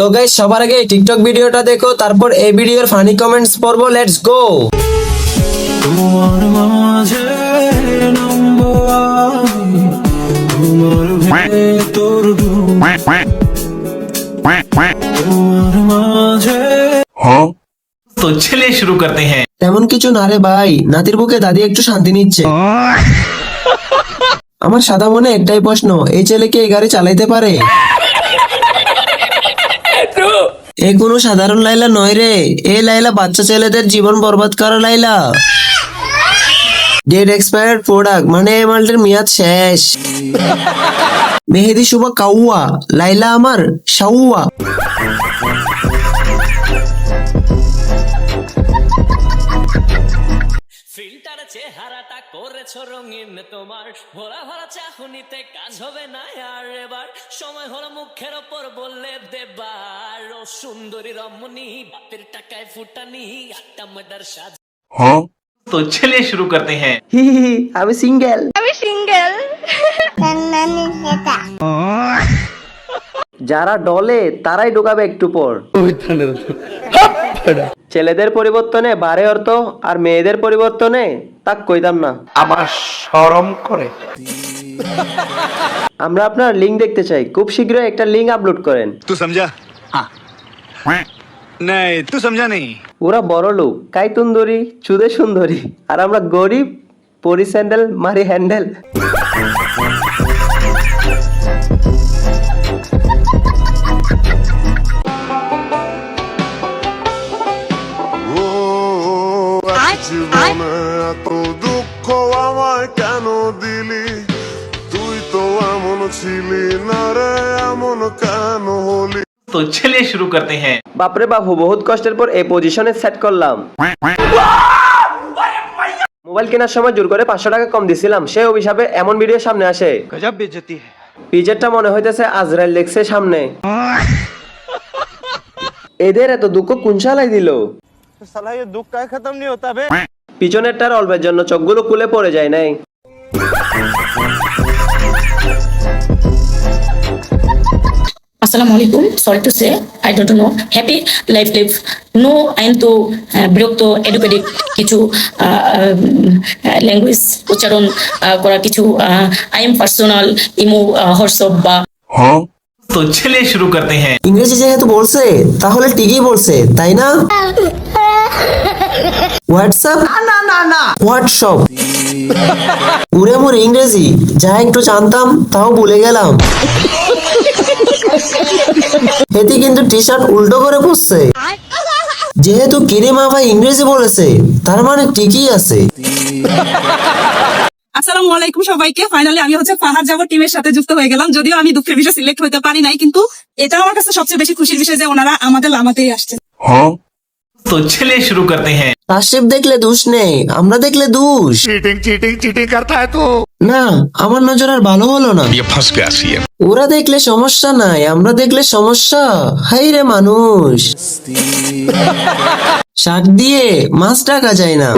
তো গাইস সবার আগে টিকটক ভিডিওটা দেখো, তারপর এই ভিডিওর ফানি কমেন্টস পড়বো। Let's go. তোমার মাঝে নামবো আমি, তোমার ভেতর তোমার মাঝে। तो चलिए शुरू करते हैं। তেমন কিছু না রে ভাই, নাতির বুকে দাদি একটু শান্তি নিচ্ছে। আমার সাদা মনে একটাই প্রশ্ন, এই ছেলে কি এই গাড়ি চালাইতে পারে? এ কোনো সাধারণ লাইলা নয় রে, এই লাইলা বাচ্চা ছেলেদের জীবন বরবাদ করা লাইলা। ডেট এক্সপায়ার্ড প্রোডাক্ট, মানে এই মালটার মেয়াদ শেষ। মেহেদি শুভা কাউয়া, লাইলা আমার শাউয়া। ফিল্টার চেহারাটা করেছো রঙিন, তোমার ভোলা ভরা চাহনিতে কাজ হবে না আর এবার সময় হলো মুখের ওপর বললে দেবার। ও সুন্দরী রমণী, বাপের টাকায় ফুটানি, একটা মার্ডার সাজ। तो चलिए शुरू करते हैं। আমি সিঙ্গেল। যারা ডলে তারাই ঢুকাবে একটু পর। ছেলেদের পরিবর্তনে বাড়ে অর্থ, আর মেয়েদের পরিবর্তনে তা কইতাম না। আমার শরম করে। আমরা আপনার লিংক দেখতে চাই, খুব শীঘ্রই একটা লিংক আপলোড করেন। तू समझा? हाँ। नहीं, तू समझा नहीं। ওরা বড় লোক, কাইতুন্দরী চুদে সুন্দরী, আর আমরা গরিব, পরি স্যান্ডেল মারি হ্যান্ডেল। জীবনে এত দুঃখ আমায় কেন দিলি? তুই তো এমন ছিলি না রে, এমন কেন হলি? तो चलिए शुरू करते हैं। বাপরে বাপু, বহুত কষ্টের পর এই পজিশনে সেট করলাম। মোবাইল কেনার সময় জোর করে 500 টাকা কম দিছিলাম, সেই অভিশাপে এমন ভিডিও সামনে আসে। गजब बेइज्जती है। পিজেরটা মনে হইতেছে আজরাইল দেখছে সামনে। এদের এত দুঃখ কোন শালাই দিল? साला ये दुख का खत्म नहीं होता बे। পিছনেরটার অল্পের জন্য চোখগুলো খুলে পড়ে যায় নাই। আসসালামু আলাইকুম, sorry to say I don't know, happy life live no. আইন তো বিরক্ত এডুকেটেড কিছু ল্যাঙ্গুয়েজ উচ্চারণ করা কিছু I am personal imo WhatsApp বা। तो चलिए शुरू करते हैं। ইংরেজি যেহেতু বলছে তাহলে ঠিকই বলছে, তাই না? হোয়াটসঅ্যাপ না হোয়াটসঅ্যাপ। উড়ে মুড়ে ইংরেজি যা একটু জানতাম তাও ভুলে গেলাম। এতে কিন্তু টি শার্ট উল্টো করে পড়ছে। যেহেতু কিরিমা ভাই ইংরেজি বলেছে, তার মানে ঠিকই আছে। আসসালামু আলাইকুম সবাইকে। ফাইনালি আমি ফাহাদ জাবর টিমের সাথে যুক্ত হয়ে গেলাম। যদিও আমি দুঃখের বিষয় সিলেক্ট হতে পারি নাই, কিন্তু এটা আমার কাছে সবচেয়ে বেশি খুশির বিষয় যে ওনারা আমাদের লামাতেই আসছে। तो चलिए शुरू करते हैं। তাশরিফ দেখলে দোষ নেই, আমরা দেখলে দোষ। चीटिंग करता है तू। না, আমার নজর আর ভালো হলো না। ये फंस गया सी है। ওরা দেখলে সমস্যা নাই, আমরা দেখলে সমস্যা। হাই রে মানুষ, শাক দিয়ে মাছ ডাকা যায় না।